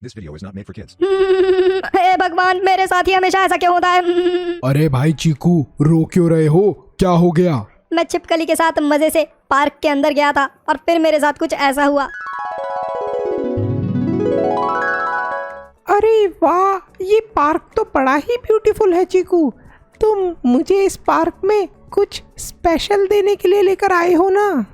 This video is not made for kids. हे भगवान, मेरे साथ ही हमेशा ऐसा क्यों होता है? अरे भाई चीकू, रो क्यों रहे हो? क्या हो गया? मैं छिपकली के साथ मजे से पार्क के अंदर गया था और फिर मेरे साथ कुछ ऐसा हुआ। अरे वाह, ये पार्क तो बड़ा ही ब्यूटीफुल है चीकू। तुम मुझे इस पार्क में कुछ स्पेशल देने के लिए लेकर आए हो ना?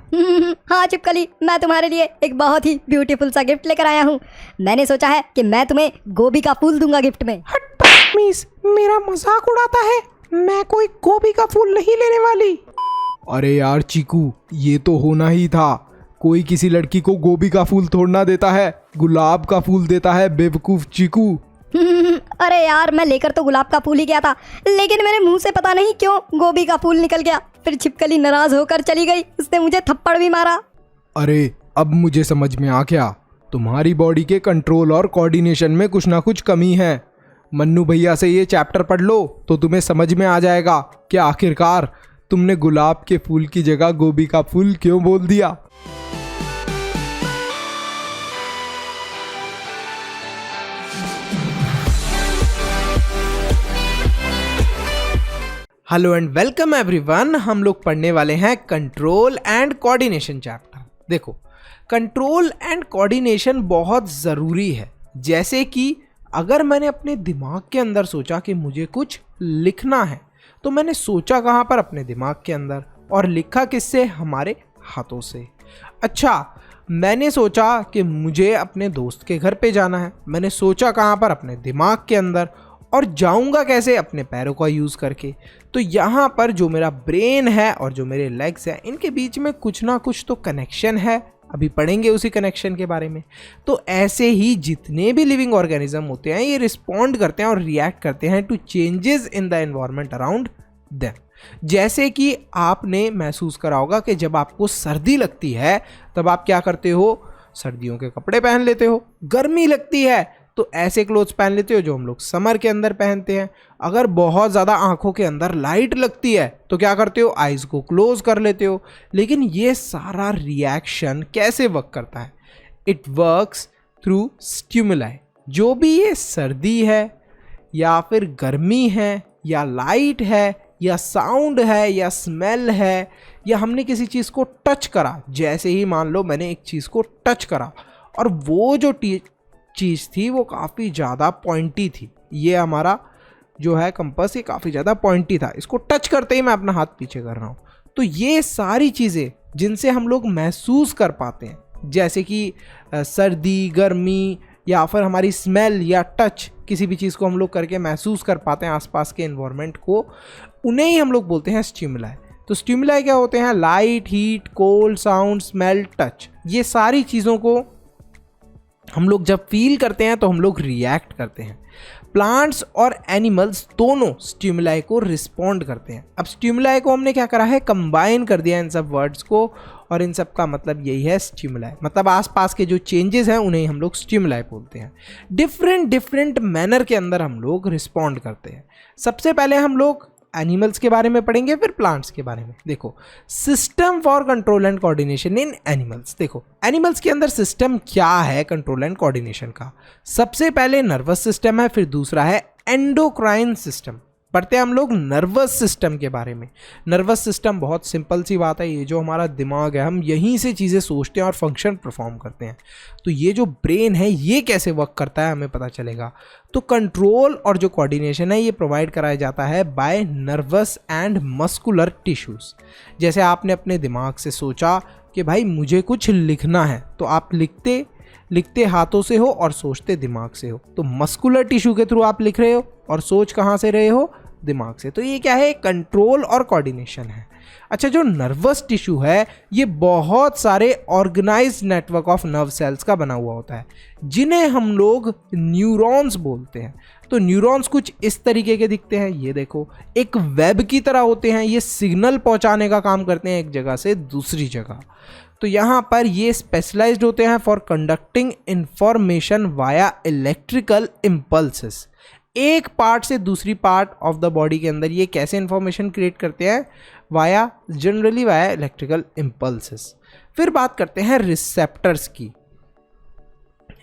हाँ छिपकली, मैं तुम्हारे लिए एक बहुत ही ब्यूटीफुल सा गिफ्ट लेकर आया हूँ। मैंने सोचा है कि मैं तुम्हें गोभी का फूल दूंगा गिफ्ट में। हट बदतमीज, मेरा मजाक उड़ाता है। मैं कोई गोभी का फूल नहीं लेने वाली। अरे यार चीकू, ये तो होना ही था। कोई किसी लड़की को गोभी का फूल थोड़ना देता है, गुलाब का फूल देता है बेवकूफ चीकू। अरे यार, मैं लेकर तो गुलाब का फूल ही गया था, लेकिन मेरे मुंह से पता नहीं क्यों गोभी का फूल निकल गया। फिर छिपकली नाराज होकर चली गई, उसने मुझे थप्पड़ भी मारा। अरे अब मुझे समझ में आ गया, तुम्हारी बॉडी के कंट्रोल और कोऑर्डिनेशन में कुछ ना कुछ कमी है। मन्नू भैया से ये चैप्टर पढ़ लो तो तुम्हें समझ में आ जाएगा कि आखिरकार तुमने गुलाब के फूल की जगह गोभी का फूल क्यों बोल दिया। Hello and welcome everyone. हम लोग पढ़ने वाले हैं कंट्रोल एंड कोऑर्डिनेशन चैप्टर। देखो, कंट्रोल एंड कोऑर्डिनेशन बहुत ज़रूरी है। जैसे कि अगर मैंने अपने दिमाग के अंदर सोचा कि मुझे कुछ लिखना है, तो मैंने सोचा कहाँ पर? अपने दिमाग के अंदर। और लिखा किससे? हमारे हाथों से। अच्छा, मैंने सोचा कि मुझे अपने दोस्त के घर पे जाना है, मैंने सोचा कहाँ पर? अपने दिमाग के अंदर। और जाऊंगा कैसे? अपने पैरों का यूज़ करके। तो यहाँ पर जो मेरा ब्रेन है और जो मेरे लेग्स हैं, इनके बीच में कुछ ना कुछ तो कनेक्शन है। अभी पढ़ेंगे उसी कनेक्शन के बारे में। तो ऐसे ही जितने भी लिविंग ऑर्गेनिज्म होते हैं, ये रिस्पॉन्ड करते हैं और रिएक्ट करते हैं to changes in the environment around them. जैसे कि आपने महसूस करा होगा कि जब आपको सर्दी लगती है तब आप क्या करते हो? सर्दियों के कपड़े पहन लेते हो। गर्मी लगती है तो ऐसे क्लोथ्स पहन लेते हो जो हम लोग समर के अंदर पहनते हैं। अगर बहुत ज़्यादा आंखों के अंदर लाइट लगती है तो क्या करते हो? आइज़ को क्लोज कर लेते हो। लेकिन ये सारा रिएक्शन कैसे वर्क करता है? It works through stimuli. जो भी ये सर्दी है या फिर गर्मी है या लाइट है या साउंड है या स्मेल है या हमने किसी चीज़ को टच करा, जैसे ही मान लो मैंने एक चीज़ को टच करा और वो जो चीज़ थी वो काफ़ी ज़्यादा पॉइंटी थी। ये हमारा जो है कंपास, ये काफ़ी ज़्यादा पॉइंटी था। इसको टच करते ही मैं अपना हाथ पीछे कर रहा हूँ। तो ये सारी चीज़ें जिनसे हम लोग महसूस कर पाते हैं, जैसे कि सर्दी, गर्मी या फिर हमारी स्मेल या टच, किसी भी चीज़ को हम लोग करके महसूस कर पाते हैं आसपास के एनवायरनमेंट को, उन्हें ही हम लोग बोलते हैं स्टिमुलाई। तो स्टिमुलाई क्या होते हैं? Light, heat, cold, sound, smell, touch. ये सारी चीज़ों को हम लोग जब फील करते हैं तो हम लोग रिएक्ट करते हैं। प्लांट्स और एनिमल्स दोनों स्टिमुलाई को रिस्पॉन्ड करते हैं। अब स्टिमुलाई को हमने क्या करा है? कंबाइन कर दिया इन सब वर्ड्स को, और इन सब का मतलब यही है स्टिमुलाई। मतलब आसपास के जो चेंजेस हैं उन्हें हम लोग स्टिमुलाई बोलते हैं। डिफरेंट मैनर के अंदर हम लोग रिस्पॉन्ड करते हैं। सबसे पहले हम लोग एनिमल्स के बारे में पढ़ेंगे, फिर प्लांट्स के बारे में। देखो, system for control and coordination in animals. देखो, एनिमल्स के अंदर सिस्टम क्या है कंट्रोल एंड कोऑर्डिनेशन का? सबसे पहले नर्वस सिस्टम है, फिर दूसरा है एंडोक्राइन सिस्टम। पढ़ते हैं हम लोग नर्वस सिस्टम के बारे में। नर्वस सिस्टम बहुत सिंपल सी बात है, ये जो हमारा दिमाग है, हम यहीं से चीज़ें सोचते हैं और फंक्शन परफॉर्म करते हैं। तो ये जो ब्रेन है ये कैसे वर्क करता है हमें पता चलेगा। तो कंट्रोल और जो कोऑर्डिनेशन है ये प्रोवाइड कराया जाता है by nervous and muscular tissues. जैसे आपने अपने दिमाग से सोचा कि भाई मुझे कुछ लिखना है, तो आप लिखते हाथों से हो और सोचते दिमाग से हो। तो मस्कुलर टिश्यू के थ्रू आप लिख रहे हो और सोच कहाँ से रहे हो? दिमाग से। तो ये क्या है? कंट्रोल और कोऑर्डिनेशन है। अच्छा, जो नर्वस टिश्यू है ये बहुत सारे organised network of nerve cells का बना हुआ होता है, जिन्हें हम लोग न्यूरॉन्स बोलते हैं। तो न्यूरॉन्स कुछ इस तरीके के दिखते हैं। ये देखो, एक वेब की तरह होते हैं। ये सिग्नल पहुंचाने का काम करते हैं एक जगह से दूसरी जगह। तो यहाँ पर ये स्पेशलाइज्ड होते हैं for conducting information via electrical impulses. एक पार्ट से दूसरी पार्ट ऑफ द बॉडी के अंदर ये कैसे इंफॉर्मेशन क्रिएट करते हैं? Generally via electrical impulses. फिर बात करते हैं रिसेप्टर्स की।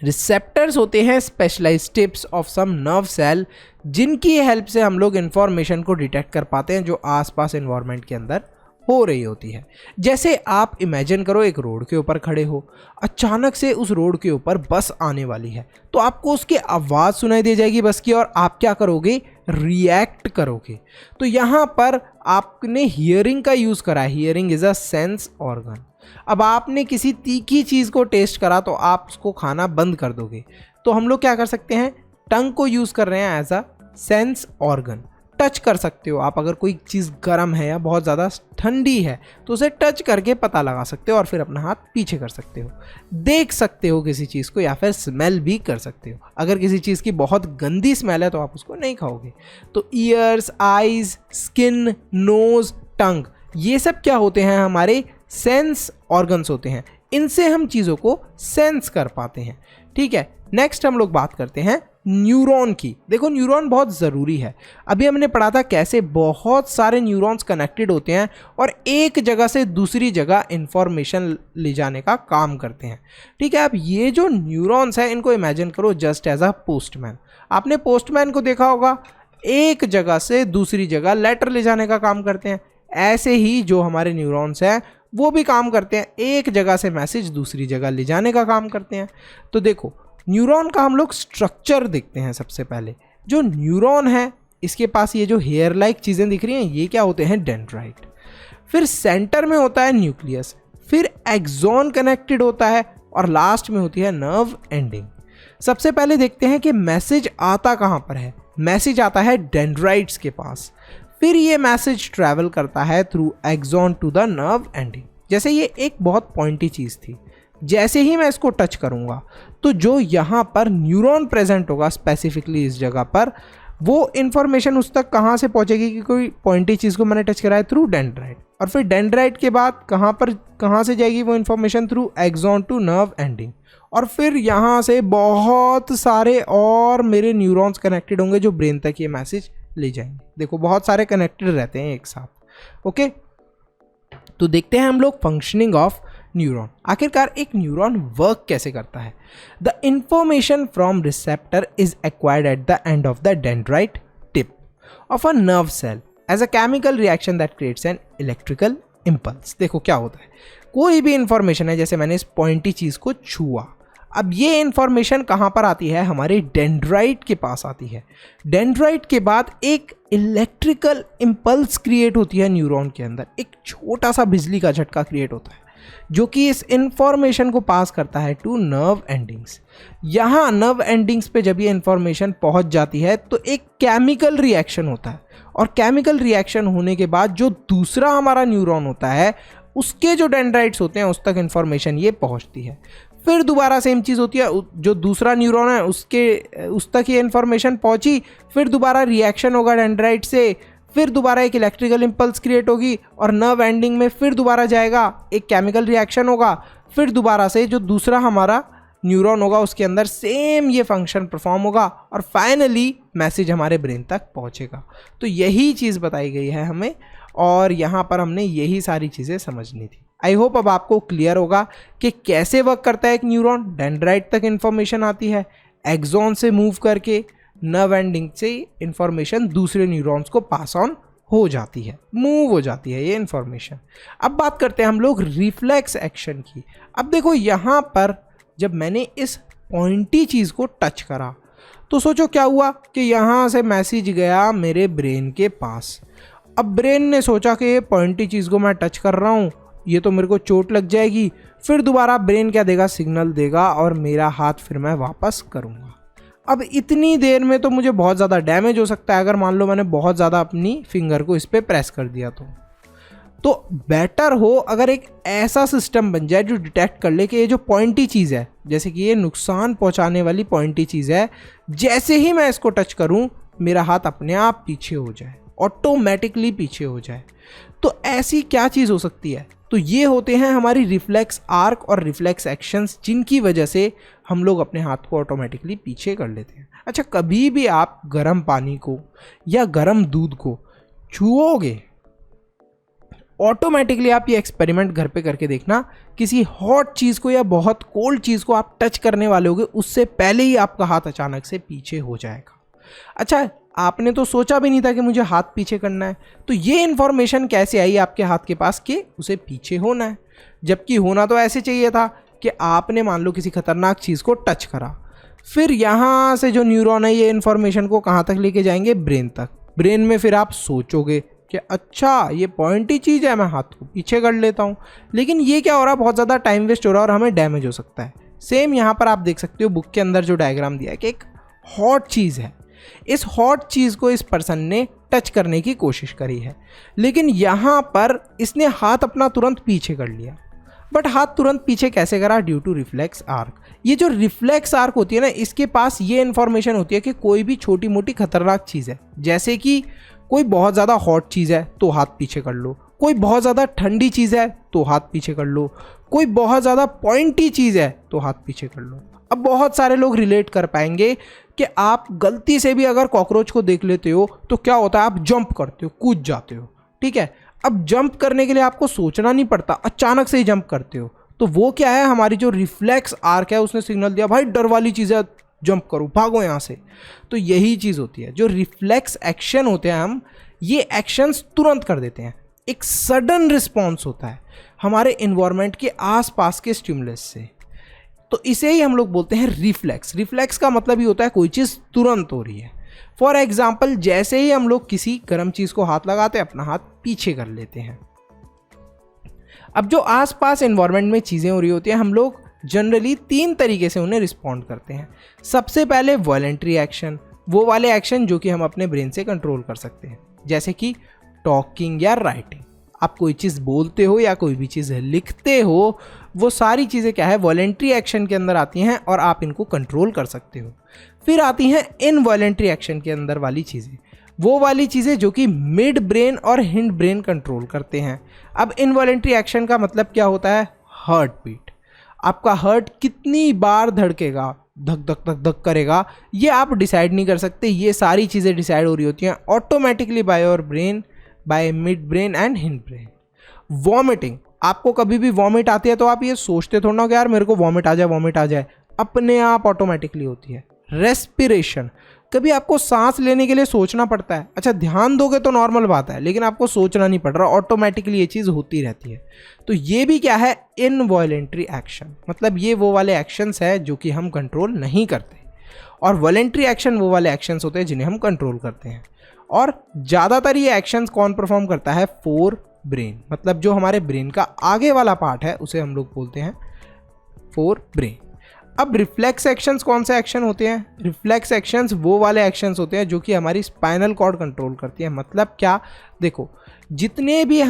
रिसेप्टर्स होते हैं specialised tips of some nerve cell, जिनकी हेल्प से हम लोग इंफॉर्मेशन को डिटेक्ट कर पाते हैं जो आसपास एनवायरनमेंट के अंदर हो रही होती है। जैसे आप इमेजिन करो एक रोड के ऊपर खड़े हो, अचानक से उस रोड के ऊपर बस आने वाली है, तो आपको उसकी आवाज़ सुनाई दे जाएगी बस की, और आप क्या करोगे, रिएक्ट करोगे। तो यहाँ पर आपने हियरिंग का यूज़ करा है, hearing is a sense organ. अब आपने किसी तीखी चीज़ को टेस्ट करा तो आप उसको खाना बंद कर दोगे। तो हम लोग क्या कर सकते हैं, टंग को यूज़ कर रहे हैं as a sense organ. Touch कर सकते हो आप, अगर कोई चीज़ गर्म है या बहुत ज़्यादा ठंडी है तो उसे टच करके पता लगा सकते हो और फिर अपना हाथ पीछे कर सकते हो। देख सकते हो किसी चीज़ को या फिर स्मेल भी कर सकते हो। अगर किसी चीज़ की बहुत गंदी स्मेल है तो आप उसको नहीं खाओगे। तो ईयर्स, आईज, स्किन, नोज, टंग, ये सब क्या होते हैं, हमारे सेंस ऑर्गन्स होते हैं। इनसे हम चीज़ों को सेंस कर पाते हैं। ठीक है, नेक्स्ट हम लोग बात करते हैं न्यूरॉन की। देखो न्यूरॉन बहुत ज़रूरी है। अभी हमने पढ़ा था कैसे बहुत सारे न्यूरॉन्स कनेक्टेड होते हैं और एक जगह से दूसरी जगह इंफॉर्मेशन ले जाने का काम करते हैं। ठीक है, अब ये जो न्यूरॉन्स है इनको इमेजिन करो जस्ट एज अ पोस्टमैन। आपने पोस्टमैन को देखा होगा, एक जगह से दूसरी जगह लेटर ले जाने का काम करते हैं। ऐसे ही जो हमारे न्यूरॉन्स हैं वो भी काम करते हैं, एक जगह से मैसेज दूसरी जगह ले जाने का काम करते हैं। तो देखो न्यूरॉन का हम लोग स्ट्रक्चर देखते हैं। सबसे पहले जो न्यूरॉन है इसके पास ये जो हेयर लाइक चीज़ें दिख रही हैं ये क्या होते हैं, डेंड्राइट। फिर सेंटर में होता है न्यूक्लियस, फिर एक्सॉन कनेक्टेड होता है और लास्ट में होती है नर्व एंडिंग। सबसे पहले देखते हैं कि मैसेज आता कहाँ पर है। मैसेज आता है डेंड्राइट्स के पास, फिर ये मैसेज ट्रैवल करता है through axon to the nerve ending. जैसे ये एक बहुत पॉइंटी चीज़ थी, जैसे ही मैं इसको टच करूंगा तो जो यहाँ पर न्यूरॉन प्रेजेंट होगा स्पेसिफिकली इस जगह पर, वो इन्फॉर्मेशन उस तक कहाँ से पहुँचेगी कि कोई पॉइंटी चीज़ को मैंने टच करा है, थ्रू डेंड्राइट। और फिर डेंड्राइट के बाद कहाँ से जाएगी वो information, through axon to nerve ending. और फिर यहाँ से बहुत सारे और मेरे न्यूरॉन्स कनेक्टेड होंगे जो ब्रेन तक ये मैसेज ले जाएंगे। देखो बहुत सारे कनेक्टेड रहते हैं एक साथ। ओके, तो देखते हैं हम लोग फंक्शनिंग ऑफ न्यूरॉन। आखिरकार एक न्यूरॉन वर्क कैसे करता है। The information from receptor is acquired at the end of the dendrite tip of a nerve cell as a chemical reaction that creates an electrical impulse. देखो क्या होता है, कोई भी इंफॉर्मेशन है, जैसे मैंने इस पॉइंटी चीज़ को छुआ, अब ये इंफॉर्मेशन कहाँ पर आती है, हमारे डेंड्राइट के पास आती है। डेंड्राइट के बाद एक इलेक्ट्रिकल इम्पल्स क्रिएट होती है न्यूरॉन के अंदर, एक छोटा सा बिजली का झटका क्रिएट होता है जो कि इस इंफॉर्मेशन को पास करता है टू नर्व एंडिंग्स। यहाँ नर्व एंडिंग्स पे जब ये इंफॉर्मेशन पहुँच जाती है तो एक केमिकल रिएक्शन होता है, और केमिकल रिएक्शन होने के बाद जो दूसरा हमारा न्यूरॉन होता है उसके जो डेंड्राइट्स होते हैं उस तक इंफॉर्मेशन ये पहुँचती है। फिर दोबारा सेम चीज़ होती है, जो दूसरा न्यूरॉन है उस तक ये इन्फॉर्मेशन पहुंची, फिर दोबारा रिएक्शन होगा डेंड्राइट से, फिर दोबारा एक इलेक्ट्रिकल इम्पल्स क्रिएट होगी और नर्व एंडिंग में फिर दोबारा जाएगा, एक केमिकल रिएक्शन होगा, फिर दोबारा से जो दूसरा हमारा न्यूरॉन होगा उसके अंदर सेम ये फंक्शन परफॉर्म होगा और फाइनली मैसेज हमारे ब्रेन तक पहुंचेगा। तो यही चीज़ बताई गई है हमें और यहाँ पर हमने यही सारी चीज़ें समझनी थी। आई होप अब आपको क्लियर होगा कि कैसे वर्क करता है एक न्यूरॉन। डेंड्राइट तक इन्फॉर्मेशन आती है, एक्सॉन से मूव करके नर्व एंडिंग से इन्फॉर्मेशन दूसरे न्यूरॉन्स को पास ऑन हो जाती है, मूव हो जाती है ये इन्फॉर्मेशन। अब बात करते हैं हम लोग रिफ्लेक्स एक्शन की। अब देखो यहाँ पर जब मैंने इस पॉइंटी चीज़ को टच करा तो सोचो क्या हुआ कि यहाँ से मैसेज गया मेरे ब्रेन के पास। अब ब्रेन ने सोचा कि ये पॉइंटी चीज़ को मैं टच कर रहा हूँ, ये तो मेरे को चोट लग जाएगी। फिर दोबारा ब्रेन क्या देगा, सिग्नल देगा और मेरा हाथ फिर मैं वापस करूँगा। अब इतनी देर में तो मुझे बहुत ज़्यादा डैमेज हो सकता है अगर मान लो मैंने बहुत ज़्यादा अपनी फिंगर को इस पर प्रेस कर दिया तो बेटर हो अगर एक ऐसा सिस्टम बन जाए जो डिटेक्ट कर ले कि ये जो पॉइंटी चीज़ है, जैसे कि ये नुकसान पहुंचाने वाली पॉइंटी चीज़ है, जैसे ही मैं इसको टच करूं मेरा हाथ अपने आप पीछे हो जाए, ऑटोमेटिकली पीछे हो जाए। तो ऐसी क्या चीज़ हो सकती है? तो ये होते हैं हमारी रिफ्लेक्स आर्क और रिफ्लेक्स एक्शंस, जिनकी वजह से हम लोग अपने हाथ को ऑटोमेटिकली पीछे कर लेते हैं। अच्छा, कभी भी आप गर्म पानी को या गर्म दूध को छुओगे ऑटोमेटिकली आप ये एक्सपेरिमेंट घर पे करके देखना, किसी हॉट चीज़ को या बहुत कोल्ड चीज़ को आप टच करने वाले होगे, उससे पहले ही आपका हाथ अचानक से पीछे हो जाएगा। अच्छा, आपने तो सोचा भी नहीं था कि मुझे हाथ पीछे करना है, तो ये इन्फॉर्मेशन कैसे आई आपके हाथ के पास कि उसे पीछे होना है, जबकि होना तो ऐसे चाहिए था कि आपने मान लो किसी खतरनाक चीज़ को टच करा, फिर यहाँ से जो न्यूरॉन है ये इन्फॉर्मेशन को कहाँ तक लेके जाएंगे, ब्रेन तक। ब्रेन में फिर आप सोचोगे कि अच्छा ये पॉइंटी चीज़ है, मैं हाथ को पीछे कर लेता हूँ। लेकिन ये क्या हो रहा है, बहुत ज़्यादा टाइम वेस्ट हो रहा है और हमें डैमेज हो सकता है। सेम यहाँ पर आप देख सकते हो बुक के अंदर जो डायग्राम दिया है कि एक हॉट चीज़ है, इस हॉट चीज़ को इस पर्सन ने टच करने की कोशिश करी है, लेकिन यहाँ पर इसने हाथ अपना तुरंत पीछे कर लिया। बट हाथ तुरंत पीछे कैसे करा, ड्यू टू रिफ्लेक्स आर्क। ये जो रिफ्लेक्स आर्क होती है ना, इसके पास ये इन्फॉर्मेशन होती है कि कोई भी छोटी मोटी खतरनाक चीज़ है, जैसे कि कोई बहुत ज़्यादा हॉट चीज़ है तो हाथ पीछे कर लो, कोई बहुत ज़्यादा ठंडी चीज़ है तो हाथ पीछे कर लो, कोई बहुत ज़्यादा पॉइंटी चीज़ है तो हाथ पीछे कर लो। अब बहुत सारे लोग रिलेट कर पाएंगे कि आप गलती से भी अगर कॉकरोच को देख लेते हो तो क्या होता है, आप जंप करते हो, कूद जाते हो, ठीक है। अब जंप करने के लिए आपको सोचना नहीं पड़ता, अचानक से ही जंप करते हो। तो वो क्या है, हमारी जो रिफ्लेक्स आर्क है उसने सिग्नल दिया, भाई डर वाली चीज़ है, जंप करो, भागो यहाँ से। तो यही चीज़ होती है, जो रिफ्लेक्स एक्शन होते हैं हम ये एक्शंस तुरंत कर देते हैं, एक सडन रिस्पॉन्स होता है हमारे इन्वायरमेंट के आसपास के स्टिमुलस से। तो इसे ही हम लोग बोलते हैं रिफ्लेक्स। रिफ्लेक्स का मतलब ही होता है कोई चीज़ तुरंत हो रही है। फॉर एग्जाम्पल, जैसे ही हम लोग किसी गर्म चीज़ को हाथ लगाते हैं, अपना हाथ पीछे कर लेते हैं। अब जो आसपास एनवायरनमेंट में चीज़ें हो रही होती हैं, हम लोग जनरली 3 तरीके से उन्हें रिस्पॉन्ड करते हैं। सबसे पहले वॉलेंट्री एक्शन, वो वाले एक्शन जो कि हम अपने ब्रेन से कंट्रोल कर सकते हैं, जैसे कि टॉकिंग या राइटिंग। आप कोई चीज़ बोलते हो या कोई भी चीज़ लिखते हो, वो सारी चीज़ें क्या है, वॉलेंट्री एक्शन के अंदर आती हैं और आप इनको कंट्रोल कर सकते हो। फिर आती हैं इनवॉलेंट्री एक्शन के अंदर वाली चीज़ें, वो वाली चीज़ें जो कि मिड ब्रेन और हिंड ब्रेन कंट्रोल करते हैं। अब इनवॉलेंट्री एक्शन का मतलब क्या होता है, हार्ट बीट। आपका हार्ट कितनी बार धड़केगा, धक धक धक धक करेगा, ये आप डिसाइड नहीं कर सकते। ये सारी चीज़ें डिसाइड हो रही होती हैं automatically by your brain, by mid brain and hind brain. Vomiting, आपको कभी भी वॉमिट आती है तो आप ये सोचते थोड़ा ना कि यार मेरे को वॉमिट आ जाए, अपने आप ऑटोमेटिकली होती है। रेस्पिरेशन, कभी आपको सांस लेने के लिए सोचना पड़ता है, अच्छा ध्यान दोगे तो नॉर्मल बात है, लेकिन आपको सोचना नहीं पड़ रहा, ऑटोमेटिकली ये चीज़ होती रहती है। तो ये भी क्या है, इनवॉलेंट्री एक्शन, मतलब ये वो वाले एक्शंस है जो कि हम कंट्रोल नहीं करते, और वॉलेंट्री एक्शन वो वाले एक्शंस होते हैं जिन्हें हम कंट्रोल करते हैं। और ज़्यादातर ये एक्शंस कौन परफॉर्म करता है, फोर ब्रेन, मतलब जो हमारे ब्रेन का आगे वाला पार्ट है उसे हम लोग बोलते हैं फोर ब्रेन। अब रिफ्लेक्स एक्शंस कौन से एक्शन होते हैं, रिफ्लेक्स एक्शंस वो वाले एक्शंस होते हैं जो कि हमारी स्पाइनल कॉर्ड कंट्रोल करती है। मतलब क्या, देखो जितने भी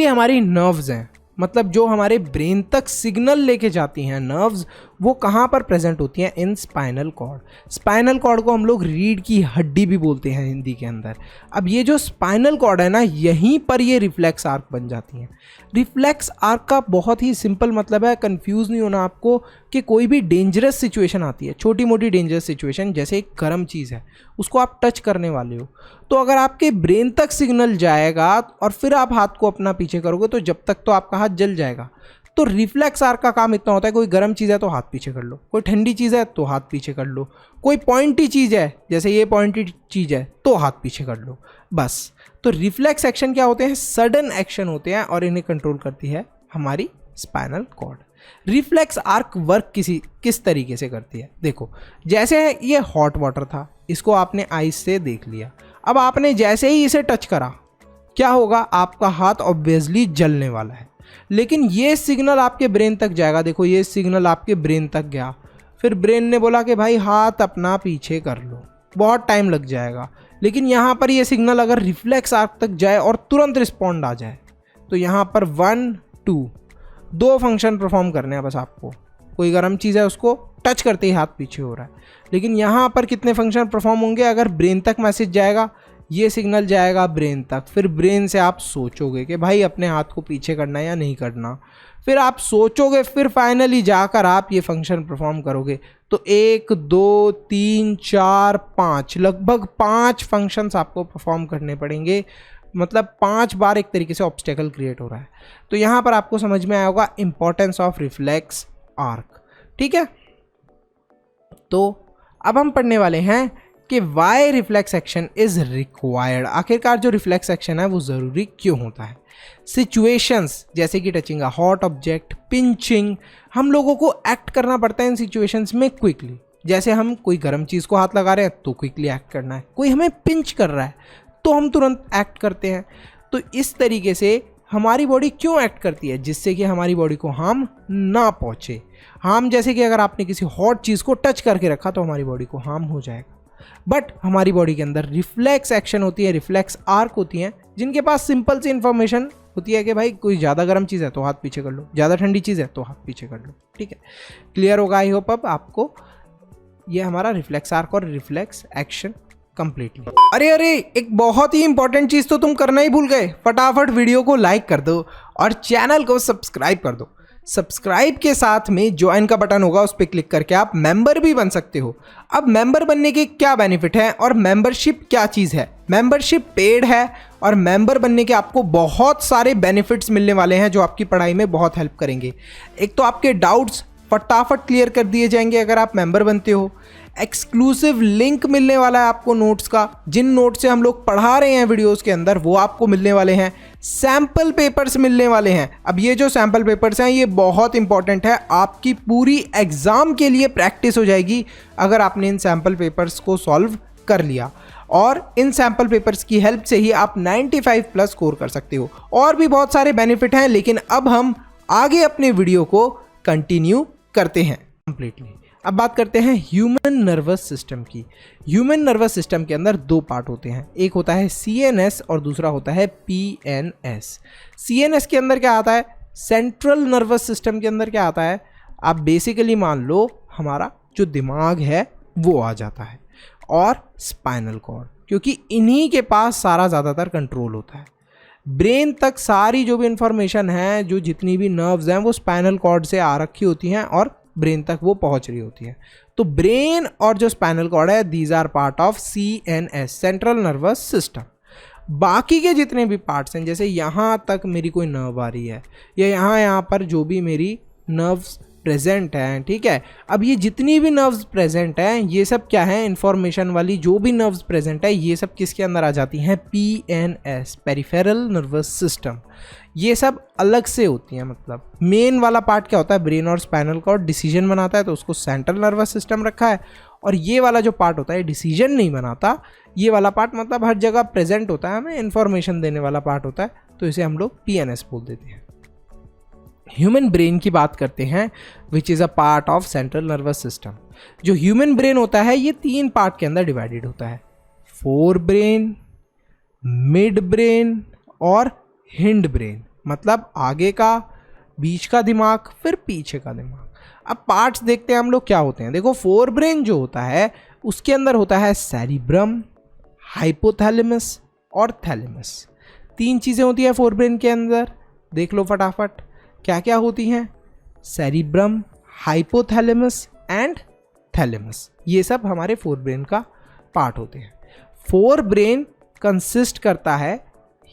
हमारी नर्व्स हैं, मतलब जो हमारे ब्रेन तक सिग्नल लेके जाती हैं नर्व्स, वो कहाँ पर प्रेजेंट होती हैं, इन स्पाइनल कॉर्ड। स्पाइनल कॉर्ड को हम लोग रीढ़ की हड्डी भी बोलते हैं हिंदी के अंदर। अब ये जो स्पाइनल कॉर्ड है ना, यहीं पर ये रिफ्लेक्स आर्क बन जाती हैं। रिफ्लेक्स आर्क का बहुत ही सिंपल मतलब है, कंफ्यूज नहीं होना आपको, कि कोई भी डेंजरस सिचुएशन आती है, छोटी मोटी डेंजरस सिचुएशन, जैसे एक गर्म चीज़ है उसको आप टच करने वाले हो, तो अगर आपके ब्रेन तक सिग्नल जाएगा और फिर आप हाथ को अपना पीछे करोगे तो जब तक तो आपका हाथ जल जाएगा। तो रिफ्लेक्स आर्क का काम इतना होता है, कोई गर्म चीज़ है तो हाथ पीछे कर लो, कोई ठंडी चीज़ है तो हाथ पीछे कर लो, कोई पॉइंटी चीज़ है जैसे ये पॉइंटी चीज़ है तो हाथ पीछे कर लो, बस। तो रिफ्लेक्स एक्शन क्या होते हैं, सडन एक्शन होते हैं और इन्हें कंट्रोल करती है हमारी spinal cord. Reflex arc work किस तरीके से करती है, देखो जैसे ये हॉट वाटर था, इसको आपने आइस से देख लिया, अब आपने जैसे ही इसे टच करा, क्या होगा, आपका हाथ ऑब्वियसली जलने वाला है, लेकिन ये सिग्नल आपके ब्रेन तक जाएगा। देखो ये सिग्नल आपके ब्रेन तक गया, फिर ब्रेन ने बोला कि भाई हाथ अपना पीछे कर लो, बहुत टाइम लग जाएगा। लेकिन यहाँ पर ये सिग्नल अगर रिफ्लेक्स आर्क तक जाए और तुरंत रिस्पॉन्ड आ जाए, तो यहाँ पर 1, 2 फंक्शन परफॉर्म करने हैं बस आपको। कोई गर्म चीज़ है उसको टच करते ही हाथ पीछे हो रहा है, लेकिन यहाँ पर कितने फंक्शन परफॉर्म होंगे, अगर ब्रेन तक मैसेज जाएगा, ये सिग्नल जाएगा ब्रेन तक, फिर ब्रेन से आप सोचोगे कि भाई अपने हाथ को पीछे करना है या नहीं करना, फिर आप सोचोगे, फिर फाइनली जाकर आप ये फंक्शन परफॉर्म करोगे। तो 1, 2, 3, 4, 5, लगभग 5 फंक्शंस आपको परफॉर्म करने पड़ेंगे। मतलब 5 बार एक तरीके से ऑब्स्टेकल क्रिएट हो रहा है। तो यहाँ पर आपको समझ में आया होगा इंपॉर्टेंस ऑफ रिफ्लेक्स आर्क। ठीक है, तो अब हम पढ़ने वाले हैं कि why reflex action is required. आखिरकार जो रिफ्लेक्स एक्शन है वो ज़रूरी क्यों होता है। सिचुएशंस जैसे कि touching a hot object, pinching, हम लोगों को एक्ट करना पड़ता है इन सिचुएशंस में क्विकली। जैसे हम कोई गर्म चीज़ को हाथ लगा रहे हैं तो क्विकली एक्ट करना है, कोई हमें पिंच कर रहा है तो हम तुरंत एक्ट करते हैं। तो इस तरीके से हमारी बॉडी क्यों एक्ट करती है, जिससे कि हमारी बॉडी को हार्म ना पहुँचे। हार्म जैसे कि अगर आपने किसी हॉट चीज़ को टच करके रखा तो हमारी बॉडी को हार्म हो जाएगा। बट हमारी बॉडी के अंदर रिफ्लेक्स एक्शन होती है, रिफ्लेक्स आर्क होती हैं, जिनके पास सिंपल सी इन्फॉर्मेशन होती है कि भाई कोई ज़्यादा गर्म चीज़ है तो हाथ पीछे कर लो, ज़्यादा ठंडी चीज़ है तो हाथ पीछे कर लो। ठीक है, क्लियर होगा आई होप अब आपको ये हमारा रिफ्लेक्स आर्क और रिफ्लेक्स एक्शन कंप्लीटली। अरे एक बहुत ही इंपॉर्टेंट चीज़ तो तुम करना ही भूल गए, फटाफट वीडियो को लाइक कर दो और चैनल को सब्सक्राइब कर दो। सब्सक्राइब के साथ में ज्वाइन का बटन होगा, उस पर क्लिक करके आप मेंबर भी बन सकते हो। अब मेंबर बनने के क्या बेनिफिट हैं और मेंबरशिप क्या चीज़ है। मेंबरशिप पेड है और मेंबर बनने के आपको बहुत सारे बेनिफिट्स मिलने वाले हैं जो आपकी पढ़ाई में बहुत हेल्प करेंगे। एक तो आपके डाउट्स फटाफट क्लियर कर दिए जाएंगे अगर आप मेंबर बनते हो। एक्सक्लूसिव लिंक मिलने वाला है आपको नोट्स का, जिन नोट्स से हम लोग पढ़ा रहे हैं वीडियोस के अंदर वो आपको मिलने वाले हैं। सैम्पल पेपर्स मिलने वाले हैं। अब ये जो सैम्पल पेपर्स हैं ये बहुत इंपॉर्टेंट है, आपकी पूरी एग्ज़ाम के लिए प्रैक्टिस हो जाएगी अगर आपने इन सैम्पल पेपर्स को सॉल्व कर लिया। और इन सैम्पल पेपर्स की हेल्प से ही आप 95+ स्कोर कर सकते हो। और भी बहुत सारे बेनिफिट हैं, लेकिन अब हम आगे अपने वीडियो को कंटिन्यू करते हैं कंप्लीटली। अब बात करते हैं ह्यूमन नर्वस सिस्टम की। ह्यूमन नर्वस सिस्टम के अंदर 2 पार्ट होते हैं, एक होता है CNS और दूसरा होता है PNS। CNS के अंदर क्या आता है, सेंट्रल नर्वस सिस्टम के अंदर क्या आता है, आप बेसिकली मान लो हमारा जो दिमाग है वो आ जाता है, और स्पाइनल कॉर्ड, क्योंकि इन्हीं के पास सारा ज़्यादातर कंट्रोल होता है। ब्रेन तक सारी जो भी इंफॉर्मेशन है, जो जितनी भी नर्व्स हैं वो स्पाइनल कॉर्ड से आ रखी होती हैं और ब्रेन तक वो पहुंच रही होती है। तो ब्रेन और जो स्पाइनल कॉर्ड है these are part of CNS, central nervous system. बाकी के जितने भी पार्ट्स हैं, जैसे यहाँ तक मेरी कोई नर्व आ रही है या यहाँ पर जो भी मेरी नर्व्स प्रेजेंट हैं, ठीक है, अब ये जितनी भी नर्व्स प्रेजेंट हैं ये सब क्या है, इंफॉर्मेशन वाली जो भी नर्व्स प्रेजेंट है ये सब किसके अंदर आ जाती हैं, PNS, पेरिफेरल नर्वस सिस्टम। ये सब अलग से होती हैं। मतलब मेन वाला पार्ट क्या होता है, ब्रेन और स्पाइनल कॉर्ड डिसीजन बनाता है तो उसको सेंट्रल नर्वस सिस्टम रखा है, और ये वाला जो पार्ट होता है डिसीजन नहीं बनाता, ये वाला पार्ट मतलब हर जगह प्रेजेंट होता है, हमें इन्फॉर्मेशन देने वाला पार्ट होता है, तो इसे हम लोग PNS बोल देते हैं। ह्यूमन ब्रेन की बात करते हैं which is a part of central nervous system. जो ह्यूमन ब्रेन होता है ये 3 पार्ट के अंदर डिवाइडेड होता है, फोर ब्रेन, मिड ब्रेन और हिंड ब्रेन, मतलब आगे का, बीच का दिमाग, फिर पीछे का दिमाग। अब पार्ट्स देखते हैं हम लोग क्या होते हैं। देखो फोर ब्रेन जो होता है उसके अंदर होता है सेरिब्रम, हाइपोथैलेमस और थैलेमस। 3 चीज़ें होती है फोर ब्रेन के अंदर, देख लो फटाफट क्या क्या होती हैं, सेरिब्रम, हाइपोथैलेमस एंड थैलेमस। ये सब हमारे फोर ब्रेन का पार्ट होते हैं। फोर ब्रेन कंसिस्ट करता है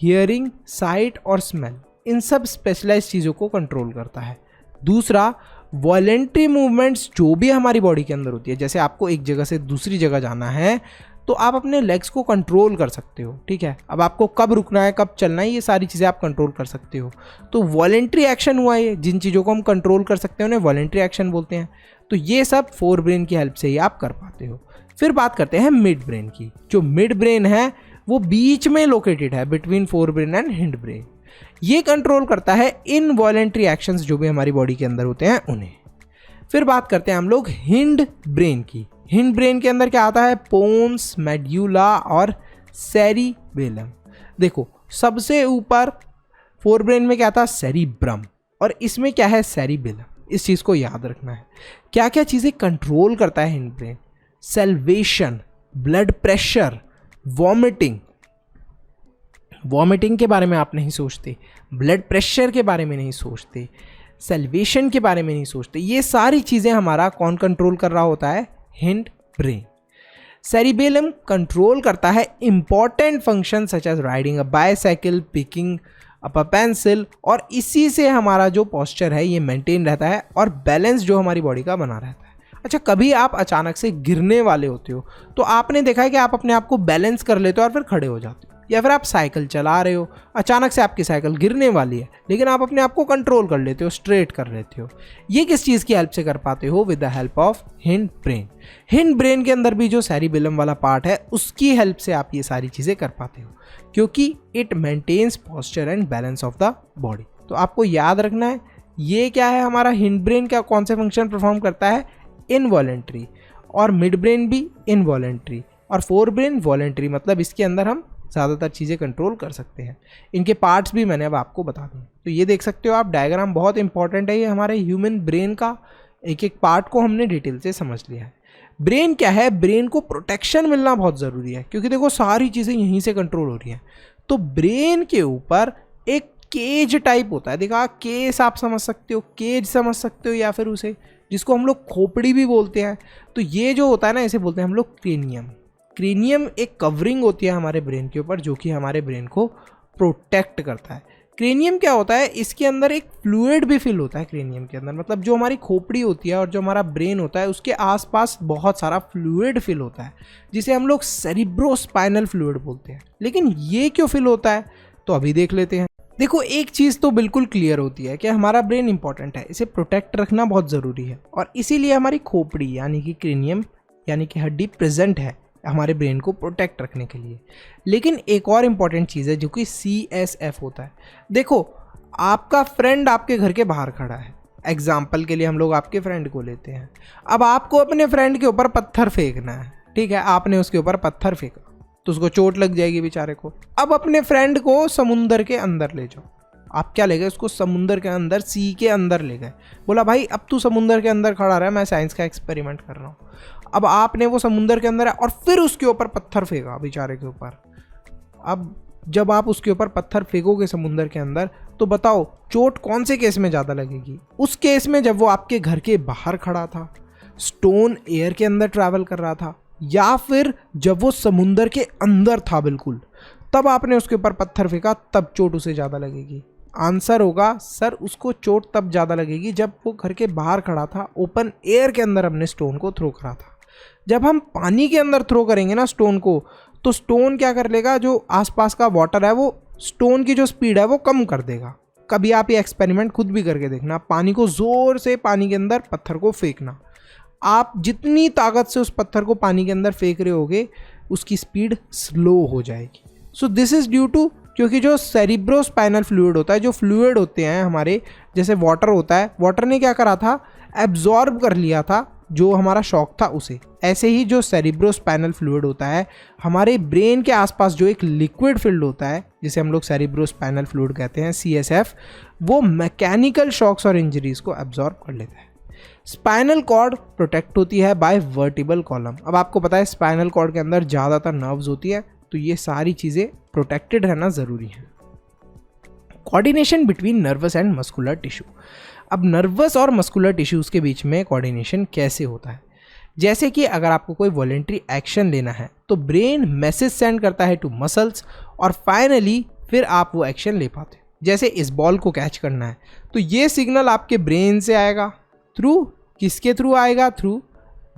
हियरिंग, साइट और स्मेल, इन सब स्पेशलाइज्ड चीज़ों को कंट्रोल करता है। दूसरा, वॉलेंट्री मूवमेंट्स जो भी हमारी बॉडी के अंदर होती है, जैसे आपको एक जगह से दूसरी जगह जाना है तो आप अपने लेग्स को कंट्रोल कर सकते हो, ठीक है। अब आपको कब रुकना है, कब चलना है, ये सारी चीज़ें आप कंट्रोल कर सकते हो। तो वॉलेंट्री एक्शन हुआ ये, जिन चीज़ों को हम कंट्रोल कर सकते हैं उन्हें वॉलेंट्री एक्शन बोलते हैं। तो ये सब फोर ब्रेन की हेल्प से ही आप कर पाते हो। फिर बात करते हैं मिड ब्रेन की। जो मिड ब्रेन है वो बीच में लोकेटेड है, between fore brain and hind brain. ये कंट्रोल करता है इनवॉलेंट्री एक्शंस जो भी हमारी बॉडी के अंदर होते हैं उन्हें। फिर बात करते हैं हम लोग हिंड ब्रेन की। हिंड ब्रेन के अंदर क्या आता है, पोन्स, मेड्यूला और सेरिबेलम। देखो सबसे ऊपर फोर ब्रेन में क्या था, सेरिब्रम, और इसमें क्या है, सेरिबेलम। इस चीज़ को याद रखना है। क्या क्या चीज़ें कंट्रोल करता है hind brain, salvation, blood pressure, vomiting. Vomiting के बारे में आप नहीं सोचते, ब्लड प्रेशर के बारे में नहीं सोचते, सेल्वेशन के बारे में नहीं सोचते। ये सारी चीज़ें हमारा कौन कंट्रोल कर रहा होता है, हिंड ब्रेन। सेरिबेलम कंट्रोल करता है important function such as riding a bicycle, picking up a pencil, और इसी से हमारा जो पोस्चर है ये मेंटेन रहता है और बैलेंस जो हमारी बॉडी का बना रहता है। अच्छा, कभी आप अचानक से गिरने वाले होते हो तो आपने देखा है कि आप अपने आप को बैलेंस कर लेते हो और फिर खड़े हो जाते हो, या फिर आप साइकिल चला रहे हो, अचानक से आपकी साइकिल गिरने वाली है लेकिन आप अपने आप को कंट्रोल कर लेते हो, स्ट्रेट कर लेते हो। ये किस चीज़ की हेल्प से कर पाते हो? With the help of hind brain. Hind brain के अंदर भी जो सेरिबेलम वाला पार्ट है उसकी हेल्प से आप ये सारी चीज़ें कर पाते हो, क्योंकि it maintains posture and balance of the body. तो आपको याद रखना है ये क्या है, हमारा हिंड ब्रेन क्या कौन से फंक्शन परफॉर्म करता है? इनवॉलेंट्री, और मिड ब्रेन भी इनवॉलेंट्री, और फोर ब्रेन वॉलेंट्री, मतलब इसके अंदर हम ज़्यादातर चीज़ें कंट्रोल कर सकते हैं। इनके पार्ट्स भी मैंने अब आपको बता दिए। तो ये देख सकते हो आप, डायग्राम बहुत इंपॉर्टेंट है, ये हमारे ह्यूमन ब्रेन का एक एक पार्ट को हमने डिटेल से समझ लिया है। ब्रेन क्या है? ब्रेन को प्रोटेक्शन मिलना बहुत ज़रूरी है, क्योंकि देखो सारी चीज़ें यहीं से कंट्रोल हो रही हैं। तो ब्रेन के ऊपर एक केज टाइप होता है, देखा केस आप समझ सकते हो, केज समझ सकते हो, या फिर उसे जिसको हम लोग खोपड़ी भी बोलते हैं। तो ये जो होता है ना, इसे बोलते हैं हम लोग क्रेनियम। क्रेनियम एक कवरिंग होती है हमारे ब्रेन के ऊपर जो कि हमारे ब्रेन को प्रोटेक्ट करता है। क्रेनियम क्या होता है? इसके अंदर एक फ्लूइड भी फिल होता है क्रेनियम के अंदर, मतलब जो हमारी खोपड़ी होती है और जो हमारा ब्रेन होता है उसके आसपास बहुत सारा फ्लूइड फिल होता है, जिसे हम लोग सेरिब्रोस्पाइनल फ्लूइड बोलते हैं। लेकिन ये क्यों फिल होता है तो अभी देख लेते हैं। देखो, एक चीज़ तो बिल्कुल क्लियर होती है कि हमारा ब्रेन इंपॉर्टेंट है, इसे प्रोटेक्ट रखना बहुत ज़रूरी है, और इसीलिए हमारी खोपड़ी यानी कि क्रेनियम यानी कि हड्डी प्रेजेंट है हमारे ब्रेन को प्रोटेक्ट रखने के लिए। लेकिन एक और इम्पॉर्टेंट चीज़ है जो कि CSF होता है। देखो, आपका फ्रेंड आपके घर के बाहर खड़ा है, एग्जाम्पल के लिए हम लोग आपके फ्रेंड को लेते हैं। अब आपको अपने फ्रेंड के ऊपर पत्थर फेंकना है, ठीक है, आपने उसके ऊपर पत्थर फेंका तो उसको चोट लग जाएगी बेचारे को। अब अपने फ्रेंड को समुंदर के अंदर ले जाओ, आप क्या ले गए? उसको समुंदर के अंदर, सी के अंदर ले गए, बोला भाई अब तू समुंदर के अंदर खड़ा रहा, मैं साइंस का एक्सपेरिमेंट कर रहा हूँ। अब आपने वो समुंदर के अंदर है और फिर उसके ऊपर पत्थर फेंका बेचारे के ऊपर। अब जब आप उसके ऊपर पत्थर फेंकोगे समुंदर के अंदर, तो बताओ चोट कौन से केस में ज़्यादा लगेगी? उस केस में जब वो आपके घर के बाहर खड़ा था, स्टोन एयर के अंदर ट्रैवल कर रहा था, या फिर जब वो समुंदर के अंदर था बिल्कुल, तब आपने उसके ऊपर पत्थर फेंका, तब चोट उसे ज़्यादा लगेगी। आंसर होगा सर, उसको चोट तब ज़्यादा लगेगी जब वो घर के बाहर खड़ा था, ओपन एयर के अंदर हमने स्टोन को थ्रो करा था। जब हम पानी के अंदर थ्रो करेंगे ना स्टोन को, तो स्टोन क्या कर लेगा, जो आसपास का वाटर है वो स्टोन की जो स्पीड है वो कम कर देगा। कभी आप ये एक्सपेरिमेंट खुद भी करके देखना, पानी को ज़ोर से पानी के अंदर पत्थर को फेंकना, आप जितनी ताकत से उस पत्थर को पानी के अंदर फेंक रहे होगे उसकी स्पीड स्लो हो जाएगी। So this is due to, क्योंकि जो सेरिब्रोस्पाइनल फ्लूइड होता है, जो फ्लूइड होते हैं हमारे, जैसे वाटर होता है, वाटर ने क्या करा था, एब्जॉर्ब कर लिया था जो हमारा शॉक था उसे। ऐसे ही जो सेरिब्रोस्पाइनल फ्लूइड होता है हमारे ब्रेन के आसपास, जो एक लिक्विड फील्ड होता है जिसे हम लोग सेरिब्रोस्पाइनल फ्लूइड कहते हैं, CSF, वो मैकेनिकल शॉक्स और इंजरीज को एब्जॉर्ब कर लेता है। स्पाइनल कॉर्ड प्रोटेक्ट होती है बाय वर्टिबल कॉलम। अब आपको पता है स्पाइनल कॉर्ड के अंदर ज़्यादातर नर्व्स होती है, तो ये सारी चीज़ें प्रोटेक्टेड रहना ज़रूरी है। Coordination between nervous and muscular tissue. अब नर्वस और मस्कुलर टिश्यूज़ के बीच में कोऑर्डिनेशन कैसे होता है? जैसे कि अगर आपको कोई वॉलेंट्री एक्शन लेना है तो ब्रेन मैसेज सेंड करता है टू मसल्स, और फाइनली फिर आप वो एक्शन ले पाते हो। जैसे इस बॉल को कैच करना है तो ये सिग्नल आपके ब्रेन से आएगा, थ्रू किसके थ्रू आएगा? थ्रू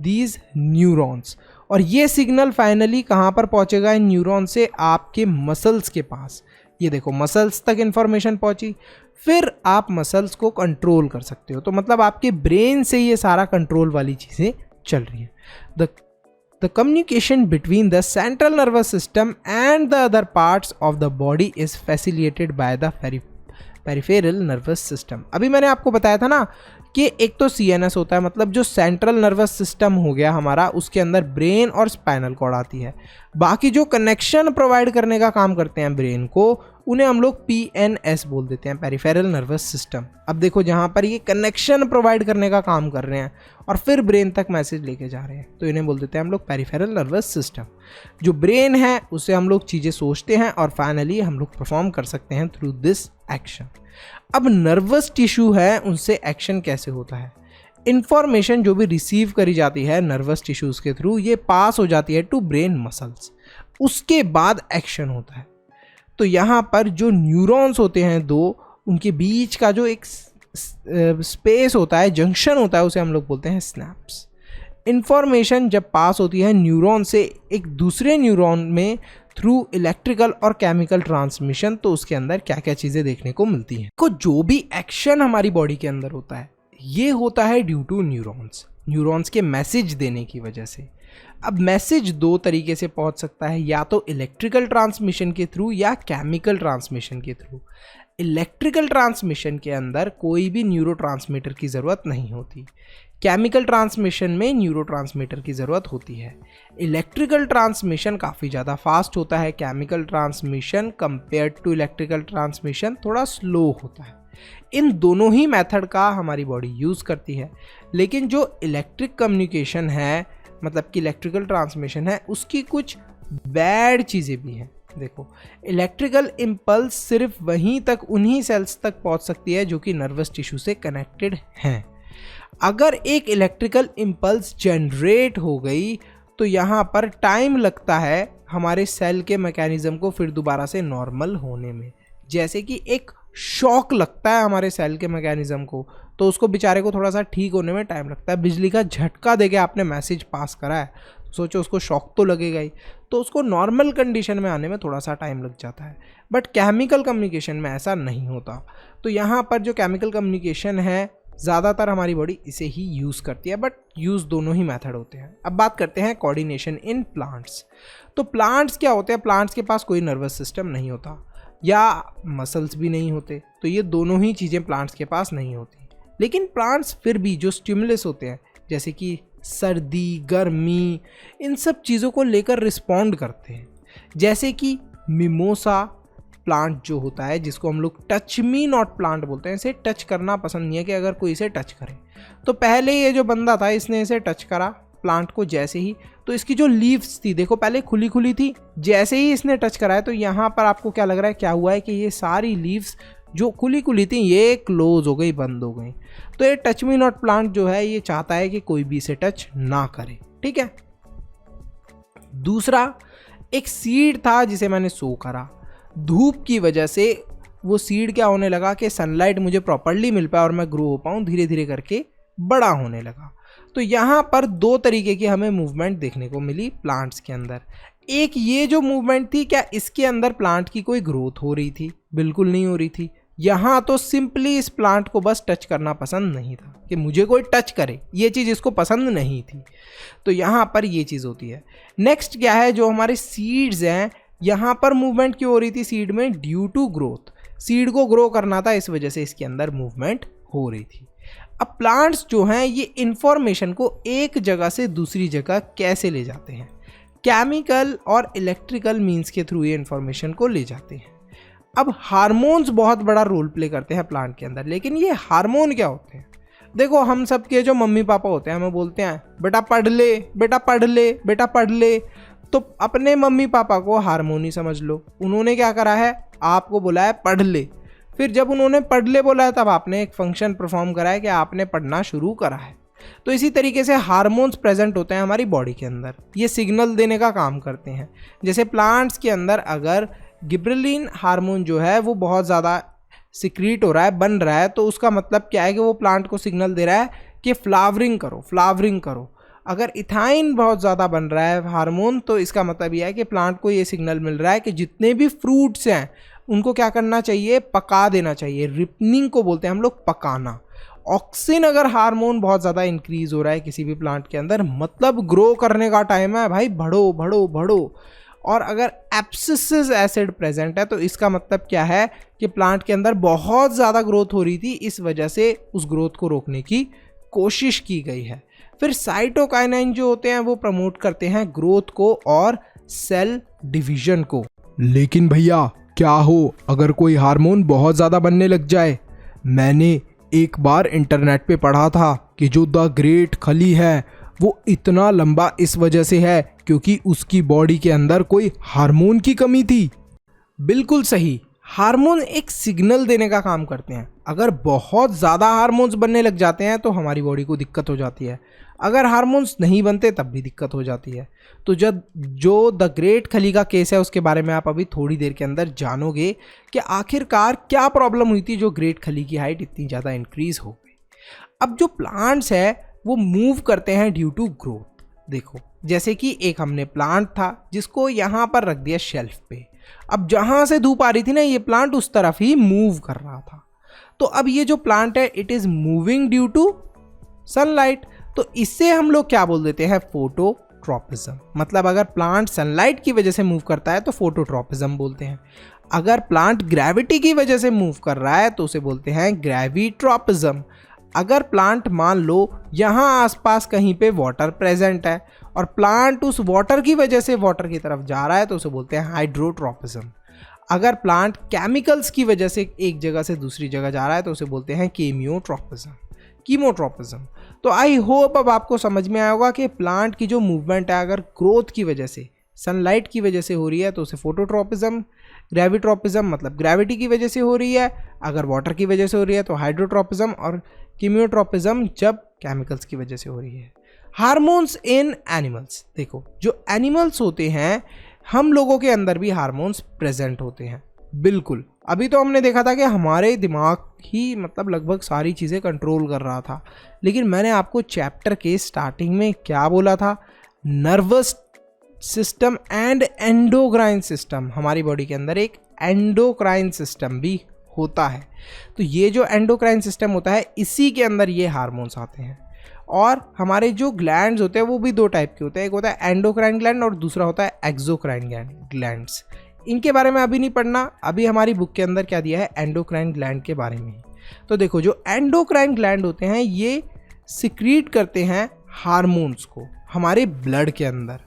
दीज न्यूरॉन्स, और ये सिग्नल फाइनली कहाँ पर पहुँचेगा? इन न्यूरॉन से आपके मसल्स के पास। ये देखो मसल्स तक इन्फॉर्मेशन पहुँची, फिर आप मसल्स को कंट्रोल कर सकते हो। तो मतलब आपके ब्रेन से ये सारा कंट्रोल वाली चीज़ें चल रही है। The communication between the central nervous system and the other parts of the body is facilitated by the peripheral nervous system. अभी मैंने आपको बताया था ना कि एक तो CNS होता है, मतलब जो सेंट्रल नर्वस सिस्टम हो गया हमारा, उसके अंदर ब्रेन और स्पाइनल कॉर्ड आती है। बाकी जो कनेक्शन प्रोवाइड करने का काम करते हैं ब्रेन को, उन्हें हम लोग PNS बोल देते हैं, पेरिफेरल नर्वस सिस्टम। अब देखो जहाँ पर ये कनेक्शन प्रोवाइड करने का काम कर रहे हैं और फिर ब्रेन तक मैसेज लेके जा रहे हैं, तो इन्हें बोल देते हैं हम लोग पेरिफेरल नर्वस सिस्टम। जो ब्रेन है उससे हम लोग चीज़ें सोचते हैं और फाइनली हम लोग परफॉर्म कर सकते हैं थ्रू दिस एक्शन। अब नर्वस टिश्यू है, उनसे एक्शन कैसे होता है? इंफॉर्मेशन जो भी रिसीव करी जाती है नर्वस टिश्यूज़ के थ्रू, ये पास हो जाती है टू ब्रेन मसल्स। उसके बाद एक्शन होता है। तो यहाँ पर जो न्यूरॉन्स होते हैं दो, उनके बीच का जो एक स्पेस होता है, जंक्शन होता है, उसे हम लोग बोलते हैं स्नैप्स। इंफॉर्मेशन जब पास होती है न्यूरॉन से एक दूसरे न्यूरॉन में थ्रू इलेक्ट्रिकल और केमिकल ट्रांसमिशन, तो उसके अंदर क्या क्या चीज़ें देखने को मिलती हैं। को जो भी एक्शन हमारी बॉडी के अंदर होता है, ये होता है ड्यू टू न्यूरॉन्स के मैसेज देने की वजह से। अब मैसेज दो तरीके से पहुंच सकता है, या तो इलेक्ट्रिकल ट्रांसमिशन के थ्रू या केमिकल ट्रांसमिशन के थ्रू। इलेक्ट्रिकल ट्रांसमिशन के अंदर कोई भी न्यूरोट्रांसमीटर की ज़रूरत नहीं होती, केमिकल ट्रांसमिशन में न्यूरोट्रांसमीटर की ज़रूरत होती है। इलेक्ट्रिकल ट्रांसमिशन काफ़ी ज़्यादा फास्ट होता है, chemical transmission compare to electrical transmission थोड़ा स्लो होता है। इन दोनों ही मेथड का हमारी बॉडी यूज़ करती है, लेकिन जो इलेक्ट्रिक कम्युनिकेशन है, मतलब कि इलेक्ट्रिकल ट्रांसमिशन है, उसकी कुछ बैड चीज़ें भी हैं। देखो, इलेक्ट्रिकल इम्पल्स सिर्फ वहीं तक, उन्हीं सेल्स तक पहुंच सकती है जो कि नर्वस टिश्यू से कनेक्टेड हैं। अगर एक इलेक्ट्रिकल इम्पल्स जनरेट हो गई तो यहाँ पर टाइम लगता है हमारे सेल के मैकेनिज्म को फिर दोबारा से नॉर्मल होने में। जैसे कि एक शॉक लगता है हमारे सेल के मैकेनिज्म को, तो उसको बेचारे को थोड़ा सा ठीक होने में टाइम लगता है। बिजली का झटका देके आपने मैसेज पास करा है, तो सोचो उसको शॉक तो लगेगा ही, तो उसको नॉर्मल कंडीशन में आने में थोड़ा सा टाइम लग जाता है। बट केमिकल कम्युनिकेशन में ऐसा नहीं होता। तो यहाँ पर जो केमिकल कम्युनिकेशन है, ज़्यादातर हमारी बॉडी इसे ही यूज़ करती है, बट यूज़ दोनों ही मेथड होते हैं। अब बात करते हैं कोऑर्डिनेशन इन प्लांट्स। तो प्लांट्स क्या होते हैं? प्लांट्स के पास कोई नर्वस सिस्टम नहीं होता या मसल्स भी नहीं होते, तो ये दोनों ही चीज़ें प्लांट्स के पास नहीं होती। लेकिन प्लांट्स फिर भी जो स्टिमुलस होते हैं, जैसे कि सर्दी, गर्मी, इन सब चीज़ों को लेकर रिस्पॉन्ड करते हैं। जैसे कि मिमोसा प्लांट जो होता है, जिसको हम लोग टच मी नॉट प्लांट बोलते हैं, इसे टच करना पसंद नहीं है कि अगर कोई इसे टच करे। तो पहले ये जो बंदा था, इसने इसे टच करा प्लांट को, जैसे ही तो इसकी जो लीव्स थी, देखो पहले खुली खुली थी, जैसे ही इसने टच कराया तो यहाँ पर आपको क्या लग रहा है, क्या हुआ है कि ये सारी लीव्स जो खुली खुली थी ये क्लोज हो गई, बंद हो गई। तो ये टच मी नॉट प्लांट जो है, ये चाहता है कि कोई भी इसे टच ना करे। ठीक है। दूसरा, एक सीड था जिसे मैंने सो करा, धूप की वजह से वो सीड क्या होने लगा कि सनलाइट मुझे प्रॉपरली मिल पाए और मैं ग्रो हो पाऊँ, धीरे धीरे करके बड़ा होने लगा। तो यहाँ पर दो तरीके की हमें मूवमेंट देखने को मिली प्लांट्स के अंदर। एक ये जो मूवमेंट थी, क्या इसके अंदर प्लांट की कोई ग्रोथ हो रही थी? बिल्कुल नहीं हो रही थी। यहाँ तो सिंपली इस प्लांट को बस टच करना पसंद नहीं था कि मुझे कोई टच करे, ये चीज़ इसको पसंद नहीं थी। तो यहाँ पर ये चीज़ होती है। नेक्स्ट क्या है, जो हमारे सीड्स हैं, यहाँ पर मूवमेंट क्यों हो रही थी सीड में? Due to growth. सीड को ग्रो करना था, इस वजह से इसके अंदर मूवमेंट हो रही थी। अब प्लांट्स जो हैं, ये इंफॉर्मेशन को एक जगह से दूसरी जगह कैसे ले जाते हैं? केमिकल और इलेक्ट्रिकल मीन्स के थ्रू ये इंफॉर्मेशन को ले जाते हैं। अब हार्मोन्स बहुत बड़ा रोल प्ले करते हैं प्लांट के अंदर, लेकिन ये हार्मोन क्या होते हैं? देखो, हम सब के जो मम्मी पापा होते हैं, हमें बोलते हैं बेटा पढ़ ले, बेटा पढ़ ले, बेटा पढ़ ले। तो अपने मम्मी पापा को हार्मोन ही समझ लो। उन्होंने क्या करा है, आपको बोला है पढ़ ले। फिर जब उन्होंने पढ़ ले बोला है, तब आपने एक फंक्शन परफॉर्म करा है कि आपने पढ़ना शुरू करा है। तो इसी तरीके से हार्मोन्स प्रेजेंट होते हैं हमारी बॉडी के अंदर, ये सिग्नल देने का काम करते हैं। जैसे प्लांट्स के अंदर अगर गिबरेलिन हार्मोन जो है वो बहुत ज़्यादा सिक्रीट हो रहा है, बन रहा है, तो उसका मतलब क्या है कि वो प्लांट को सिग्नल दे रहा है कि फ्लावरिंग करो, फ्लावरिंग करो। अगर इथाइन बहुत ज़्यादा बन रहा है हार्मोन, तो इसका मतलब यह है कि प्लांट को ये सिग्नल मिल रहा है कि जितने भी फ्रूट्स हैं उनको क्या करना चाहिए, पका देना चाहिए। रिपनिंग को बोलते हैं हम लोग, पकाना। ऑक्सिन अगर हार्मोन बहुत ज़्यादा इंक्रीज हो रहा है किसी भी प्लांट के अंदर, मतलब ग्रो करने का टाइम है भाई, बढ़ो बढ़ो बढ़ो। और अगर एब्सिसिक एसिड प्रेजेंट है, तो इसका मतलब क्या है कि प्लांट के अंदर बहुत ज़्यादा ग्रोथ हो रही थी, इस वजह से उस ग्रोथ को रोकने की कोशिश की गई है। फिर साइटोकाइनिन जो होते हैं वो प्रमोट करते हैं ग्रोथ को और सेल डिवीजन को। लेकिन भैया क्या हो अगर कोई हार्मोन बहुत ज़्यादा बनने लग जाए? मैंने एक बार इंटरनेट पे पढ़ा था कि जो द ग्रेट खली है वो इतना लंबा इस वजह से है क्योंकि उसकी बॉडी के अंदर कोई हार्मोन की कमी थी। बिल्कुल सही, हार्मोन एक सिग्नल देने का काम करते हैं। अगर बहुत ज़्यादा हार्मोन्स बनने लग जाते हैं तो हमारी बॉडी को दिक्कत हो जाती है, अगर हार्मोन्स नहीं बनते तब भी दिक्कत हो जाती है। तो जब जो द ग्रेट खली का केस है उसके बारे में आप अभी थोड़ी देर के अंदर जानोगे कि आखिरकार क्या प्रॉब्लम हुई थी जो ग्रेट खली की हाइट इतनी ज़्यादा इंक्रीज हो गई। अब जो प्लांट्स है वो मूव करते हैं ड्यू टू ग्रोथ। देखो जैसे कि एक हमने प्लांट था जिसको यहाँ पर रख दिया शेल्फ पे, अब जहाँ से धूप आ रही थी ना ये प्लांट उस तरफ ही मूव कर रहा था। तो अब ये जो प्लांट है it is moving due to sunlight, तो इससे हम लोग क्या बोल देते हैं, फोटोट्रॉपिज्म। मतलब अगर प्लांट सनलाइट की वजह से मूव करता है तो फोटोट्रॉपिज्म बोलते हैं। अगर प्लांट ग्रेविटी की वजह से मूव कर रहा है तो उसे बोलते हैं ग्रेविट्रॉपिज्म। अगर प्लांट मान लो यहाँ आसपास कहीं पे वाटर प्रेजेंट है और प्लांट उस वाटर की वजह से वाटर की तरफ जा रहा है तो उसे बोलते हैं हाइड्रोट्रॉपिज्म। अगर प्लांट केमिकल्स की वजह से एक जगह से दूसरी जगह जा रहा है तो उसे बोलते हैं कीमोट्रॉपिज्म। तो आई होप अब आपको समझ में आया होगा कि प्लांट की जो मूवमेंट है अगर ग्रोथ की वजह से, सनलाइट की वजह से हो रही है तो उसे फोटोट्रॉपिज्म, ग्रेविट्रॉपिज्म मतलब ग्रेविटी की वजह से हो रही है, अगर वाटर की वजह से हो रही है तो हाइड्रोट्रॉपिज्म, और कीमियोट्रॉपिज्म जब केमिकल्स की वजह से हो रही है। हार्मोन्स इन एनिमल्स, देखो जो एनिमल्स होते हैं हम लोगों के अंदर भी हार्मोन्स प्रेजेंट होते हैं। बिल्कुल, अभी तो हमने देखा था कि हमारे दिमाग ही मतलब लगभग सारी चीज़ें कंट्रोल कर रहा था, लेकिन मैंने आपको चैप्टर के स्टार्टिंग में क्या बोला था, nervous system and endocrine system. हमारी बॉडी के अंदर एक एंडोक्राइन सिस्टम भी होता है। तो ये जो एंडोक्राइन सिस्टम होता है इसी के अंदर ये हार्मोन्स आते हैं। और हमारे जो ग्लैंड्स होते हैं वो भी दो टाइप के होते हैं, एक होता है एंडोक्राइन ग्लैंड और दूसरा होता है एक्सोक्राइन ग्लैंड्स। इनके बारे में अभी नहीं पढ़ना, अभी हमारी बुक के अंदर क्या दिया है, एंडोक्राइन ग्लैंड के बारे में। तो देखो जो एंडोक्राइन ग्लैंड होते हैं ये सिक्रीट करते हैं हार्मोन्स को हमारे ब्लड के अंदर,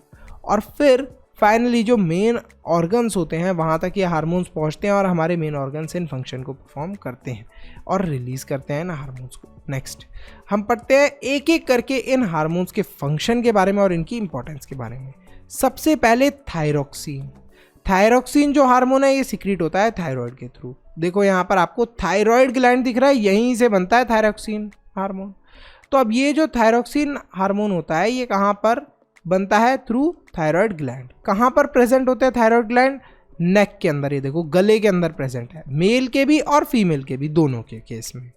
और फिर फाइनली जो मेन ऑर्गन्स होते हैं वहाँ तक ये हार्मोन्स पहुँचते हैं और हमारे मेन ऑर्गन्स इन फंक्शन को परफॉर्म करते हैं और रिलीज़ करते हैं ना हार्मोन्स को। नेक्स्ट हम पढ़ते हैं एक एक करके इन हार्मोन्स के फंक्शन के बारे में और इनकी इंपॉर्टेंस के बारे में। सबसे पहले थायरॉक्सिन जो हार्मोन है ये सिक्रीट होता है थायराइड के थ्रू। देखो यहाँ पर आपको थायराइड ग्लैंड दिख रहा है, यहीं से बनता है थायरॉक्सिन हार्मोन। तो अब ये जो थायरॉक्सिन हार्मोन होता है ये कहाँ पर बनता है, थ्रू थायराइड ग्लैंड। कहाँ पर प्रेजेंट होते हैं थायराइड ग्लैंड, नेक के अंदर, ये देखो गले के अंदर प्रेजेंट है, मेल के भी और फीमेल के भी, दोनों के केस में।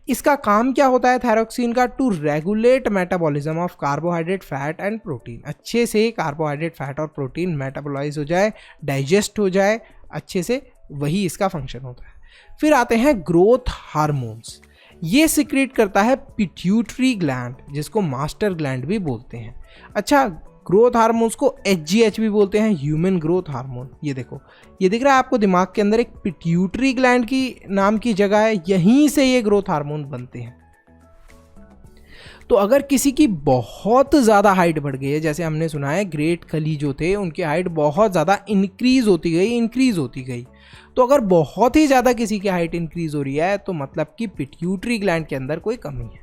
इसका काम क्या होता है थायरॉक्सिन का, to regulate metabolism of carbohydrate, fat and protein. अच्छे से कार्बोहाइड्रेट, फैट और प्रोटीन मेटाबोलाइज हो जाए, डाइजेस्ट हो जाए अच्छे से, वही इसका फंक्शन होता है। फिर आते हैं ग्रोथ हार्मोन्स, ये सिक्रीट करता है पिट्यूटरी ग्लैंड जिसको मास्टर ग्लैंड भी बोलते हैं। अच्छा, ग्रोथ हार्मोन्स को HGH भी बोलते हैं, ह्यूमन ग्रोथ हार्मोन। ये देखो ये दिख रहा है आपको दिमाग के अंदर एक पिट्यूटरी ग्लैंड की नाम की जगह है, यहीं से ये ग्रोथ हार्मोन बनते हैं। तो अगर किसी की बहुत ज़्यादा हाइट बढ़ गई है, जैसे हमने सुना है ग्रेट खली जो थे उनकी हाइट बहुत ज़्यादा इंक्रीज होती गई, तो अगर बहुत ही ज़्यादा किसी की हाइट इंक्रीज हो रही है तो मतलब कि पिट्यूटरी ग्लैंड के अंदर कोई कमी है।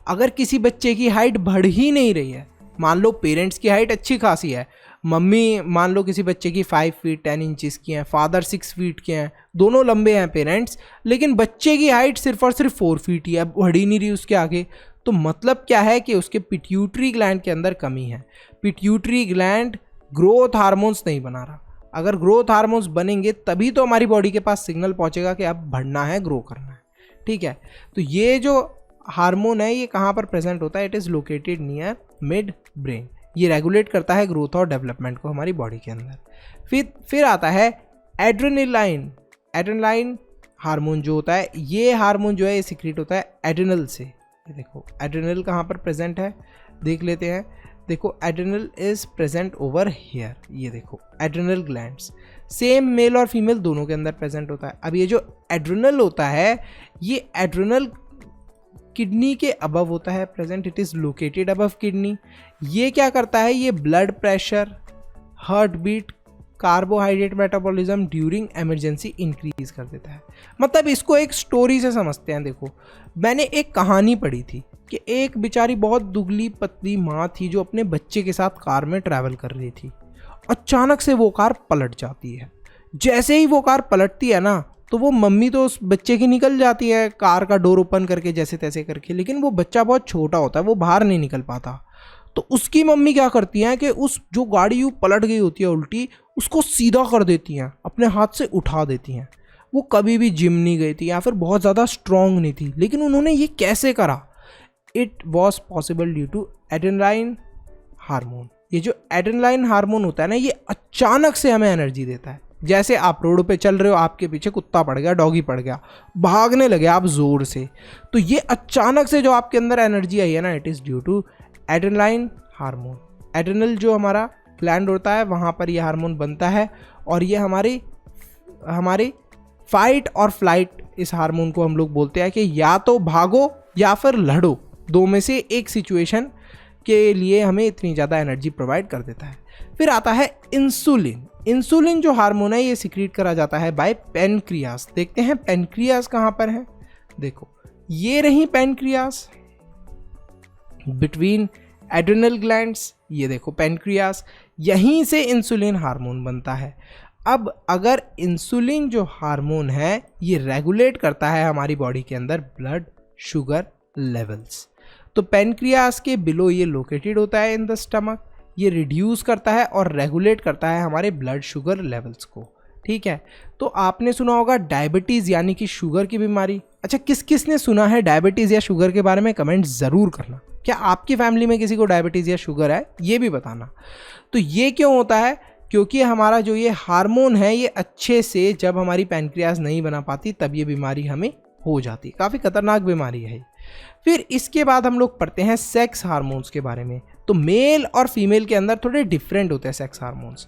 अगर किसी बच्चे की हाइट बढ़ ही नहीं रही है, मान लो पेरेंट्स की हाइट अच्छी खासी है, मम्मी मान लो किसी बच्चे की 5 फीट 10 इंचेस की हैं, फादर 6 फीट के हैं, दोनों लंबे हैं पेरेंट्स, लेकिन बच्चे की हाइट सिर्फ और सिर्फ 4 फीट ही है, बढ़ ही नहीं रही उसके आगे, तो मतलब क्या है कि उसके पिट्यूटरी ग्लैंड के अंदर कमी है। पिट्यूटरी ग्लैंड ग्रोथ हार्मोन्स नहीं बना रहा। अगर ग्रोथ हार्मोन्स बनेंगे तभी तो हमारी बॉडी के पास सिग्नल पहुंचेगा कि अब बढ़ना है, ग्रो करना है। ठीक है, तो ये जो हार्मोन है ये कहाँ पर प्रेजेंट होता है, it is located near mid brain. ये रेगुलेट करता है ग्रोथ और डेवलपमेंट को हमारी बॉडी के अंदर। फिर आता है एड्रेनालाइन हार्मोन जो होता है, ये हार्मोन जो है ये सिक्रीट होता है एड्रेनल से। ये देखो एड्रेनल कहाँ पर प्रेजेंट है, देख लेते हैं। देखो adrenal is present over here, ये देखो एड्रेनल ग्लैंड्स, सेम मेल और फीमेल दोनों के अंदर प्रेजेंट होता है। अब ये जो एड्रेनल होता है ये एड्रेनल किडनी के अबव होता है present, it is located above kidney. ये क्या करता है, ये blood pressure, heart beat, carbohydrate metabolism during emergency increase कर देता है। मतलब इसको एक स्टोरी से समझते हैं। देखो मैंने एक कहानी पढ़ी थी कि एक बेचारी बहुत दुबली पतली माँ थी जो अपने बच्चे के साथ कार में ट्रैवल कर रही थी। अचानक से वो कार पलट जाती है। जैसे ही वो कार पलटती है ना तो वो मम्मी तो उस बच्चे की निकल जाती है कार का डोर ओपन करके जैसे तैसे करके, लेकिन वो बच्चा बहुत छोटा होता है, वो बाहर नहीं निकल पाता। तो उसकी मम्मी क्या करती हैं कि उस जो गाड़ी यूँ पलट गई होती है उल्टी, उसको सीधा कर देती हैं, अपने हाथ से उठा देती हैं। वो कभी भी जिम नहीं गई थी या फिर बहुत ज़्यादा स्ट्रॉन्ग नहीं थी, लेकिन उन्होंने ये कैसे करा? It was possible due to adrenaline hormone. ये जो एड्रेनालाइन हार्मोन होता है ना, ये अचानक से हमें एनर्जी देता है। जैसे आप रोड पे चल रहे हो, आपके पीछे कुत्ता पड़ गया, डॉगी पड़ गया, भागने लगे आप ज़ोर से, तो ये अचानक से जो आपके अंदर एनर्जी आई है ना, it is due to adrenaline hormone. Adrenal जो हमारा ग्लैंड होता है, वहाँ पर ये हार्मोन बनता है, और ये हमारे फाइट और फ्लाइट, इस हार्मोन को हम लोग बोलते हैं कि या तो भागो या फिर लड़ो, दो में से एक सिचुएशन के लिए हमें इतनी ज़्यादा एनर्जी प्रोवाइड कर देता है। फिर आता है इंसुलिन। इंसुलिन जो हार्मोन है, ये सिक्रीट करा जाता है बाय पेनक्रियास। देखते हैं पेनक्रियास कहाँ पर है। देखो, ये रही पेनक्रियास बिटवीन एड्रेनल ग्लैंड्स, ये देखो पेनक्रियास, यहीं से इंसुलिन हार्मोन बनता है। अब अगर इंसुलिन जो हार्मोन है, ये रेगुलेट करता है हमारी बॉडी के अंदर ब्लड शुगर लेवल्स, तो पेनक्रियास के बिलो ये लोकेटेड होता है इन द स्टमक। ये रिड्यूस करता है और रेगुलेट करता है हमारे ब्लड शुगर लेवल्स को। ठीक है, तो आपने सुना होगा डायबिटीज़ यानी कि शुगर की बीमारी। अच्छा, किस किस ने सुना है डायबिटीज़ या शुगर के बारे में? कमेंट ज़रूर करना। क्या आपकी फैमिली में किसी को डायबिटीज़ या शुगर है, ये भी बताना। तो ये क्यों होता है? क्योंकि हमारा जो ये हार्मोन है, ये अच्छे से जब हमारी पेनक्रियास नहीं बना पाती, तब ये बीमारी हमें हो जाती है। काफ़ी खतरनाक बीमारी है। फिर इसके बाद हम लोग पढ़ते हैं सेक्स हार्मोन्स के बारे में। तो मेल और फीमेल के अंदर थोड़े डिफरेंट होते हैं सेक्स हार्मोन्स।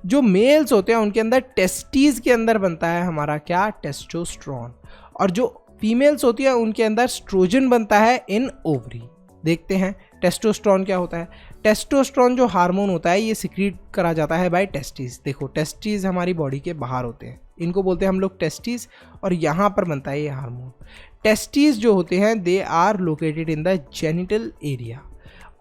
जो मेल्स होते हैं उनके अंदर टेस्टीज के अंदर बनता है हमारा क्या? टेस्टोस्टेरोन। और जो फीमेल्स होती है उनके अंदर एस्ट्रोजन बनता है इन ओवरी। देखते हैं टेस्टोस्टेरोन क्या होता है। टेस्टोस्टेरोन जो हार्मोन होता है, ये सिक्रीट करा जाता है बाय टेस्टीज। देखो, टेस्टीज हमारी बॉडी के बाहर होते हैं, इनको बोलते हैं हम लोग टेस्टीज, और यहाँ पर बनता है ये हार्मोन। टेस्टीज जो होते हैं, they are located in the genital area,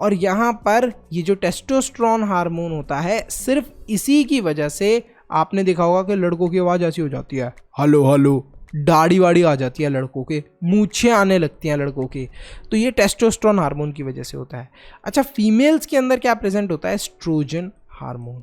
और यहाँ पर ये जो टेस्टोस्टेरोन हार्मोन होता है, सिर्फ इसी की वजह से आपने देखा होगा कि लड़कों की आवाज़ ऐसी हो जाती है, हेलो हेलो, दाढ़ी वाड़ी आ जाती है लड़कों के, मूछें आने लगती हैं लड़कों के, तो ये टेस्टोस्टेरोन हार्मोन की वजह से होता है। अच्छा, फीमेल्स के अंदर क्या प्रेजेंट होता है? Oestrogen hormone.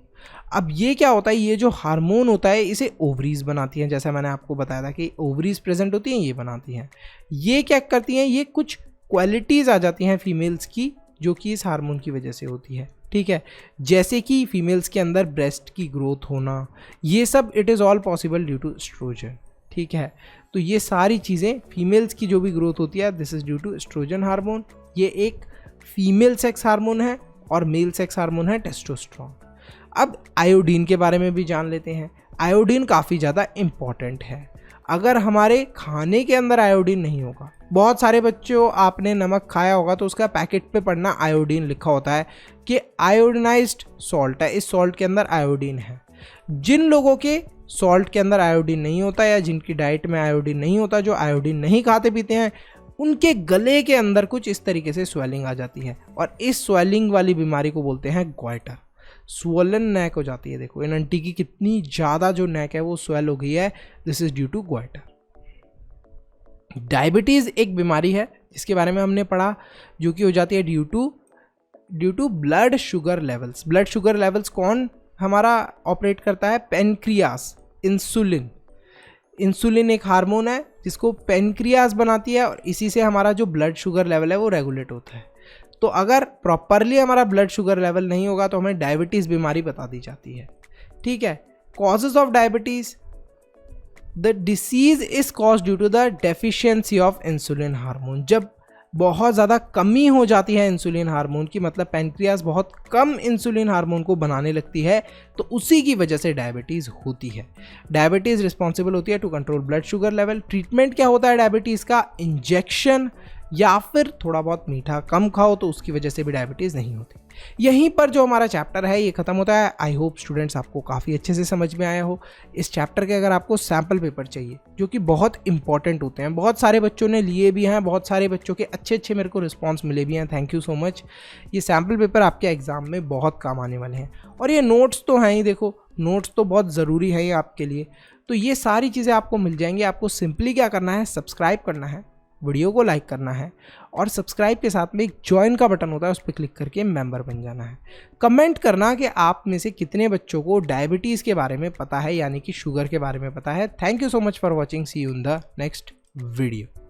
अब ये क्या होता है? ये जो हार्मोन होता है, इसे ओवरीज बनाती हैं। जैसा मैंने आपको बताया था कि ओवरीज प्रेजेंट होती हैं, ये बनाती हैं। ये क्या करती हैं? ये कुछ क्वालिटीज़ आ जाती हैं फीमेल्स की, जो कि इस हार्मोन की वजह से होती है। ठीक है, जैसे कि फीमेल्स के अंदर ब्रेस्ट की ग्रोथ होना, ये सब it is all possible due to oestrogen. ठीक है, तो ये सारी चीज़ें फीमेल्स की जो भी ग्रोथ होती है, this is due to oestrogen hormone. ये एक फीमेल सेक्स हार्मोन है, और मेल सेक्स हार्मोन है टेस्टोस्टेरोन। अब आयोडीन के बारे में भी जान लेते हैं। आयोडीन काफ़ी ज़्यादा इम्पॉर्टेंट है। अगर हमारे खाने के अंदर आयोडीन नहीं होगा, बहुत सारे बच्चों आपने नमक खाया होगा तो उसका पैकेट पे पढ़ना आयोडीन लिखा होता है कि आयोडिनाइज्ड सॉल्ट है, इस सॉल्ट के अंदर आयोडीन है। जिन लोगों के सॉल्ट के अंदर आयोडीन नहीं होता, या जिनकी डाइट में आयोडीन नहीं होता, जो आयोडीन नहीं खाते पीते हैं, उनके गले के अंदर कुछ इस तरीके से स्वेलिंग आ जाती है, और इस स्वेलिंग वाली बीमारी को बोलते हैं ग्वाइटर। स्वोलन नेक हो जाती है। देखो, इन आंटी की कितनी ज़्यादा जो नेक है वो स्वेल हो गई है, this is due to goitre. Diabetes एक बीमारी है जिसके बारे में हमने पढ़ा, जो कि हो जाती है due to blood sugar levels. Blood sugar levels कौन हमारा ऑपरेट करता है? पेनक्रियास। इंसुलिन एक हार्मोन है जिसको पेनक्रियास बनाती है, और इसी से हमारा जो ब्लड शुगर लेवल है वो रेगुलेट होता है। तो अगर प्रॉपरली हमारा ब्लड शुगर लेवल नहीं होगा तो हमें डायबिटीज़ बीमारी बता दी जाती है। ठीक है, causes of diabetes, the disease is cause due to the deficiency of insulin hormone. जब बहुत ज़्यादा कमी हो जाती है इंसुलिन हार्मोन की, मतलब पेनक्रियास बहुत कम इंसुलिन हार्मोन को बनाने लगती है, तो उसी की वजह से डायबिटीज़ होती है। डायबिटीज़ रिस्पॉन्सिबल होती है to control blood sugar level. Treatment क्या होता है डायबिटीज़ का? इंजेक्शन, या फिर थोड़ा बहुत मीठा कम खाओ तो उसकी वजह से भी डायबिटीज़ नहीं होती। यहीं पर जो हमारा चैप्टर है ये ख़त्म होता है। आई होप स्टूडेंट्स आपको काफ़ी अच्छे से समझ में आया हो। इस चैप्टर के अगर आपको सैम्पल पेपर चाहिए, जो कि बहुत इंपॉर्टेंट होते हैं, बहुत सारे बच्चों ने लिए भी हैं, बहुत सारे बच्चों के अच्छे मेरे को रिस्पॉन्स मिले भी हैं, थैंक यू सो मच। ये सैम्पल पेपर आपके एग्ज़ाम में बहुत काम आने वाले हैं, और ये नोट्स तो हैं ही। देखो, नोट्स तो बहुत ज़रूरी है ये आपके लिए। तो ये सारी चीज़ें आपको मिल जाएंगी। आपको सिंपली क्या करना है, सब्सक्राइब करना है, वीडियो को लाइक करना है और सब्सक्राइब के साथ में एक ज्वाइन का बटन होता है, उस पर क्लिक करके मेंबर बन जाना है। कमेंट करना कि आप में से कितने बच्चों को डायबिटीज़ के बारे में पता है, यानी कि शुगर के बारे में पता है। Thank you so much for watching, see you in the next video.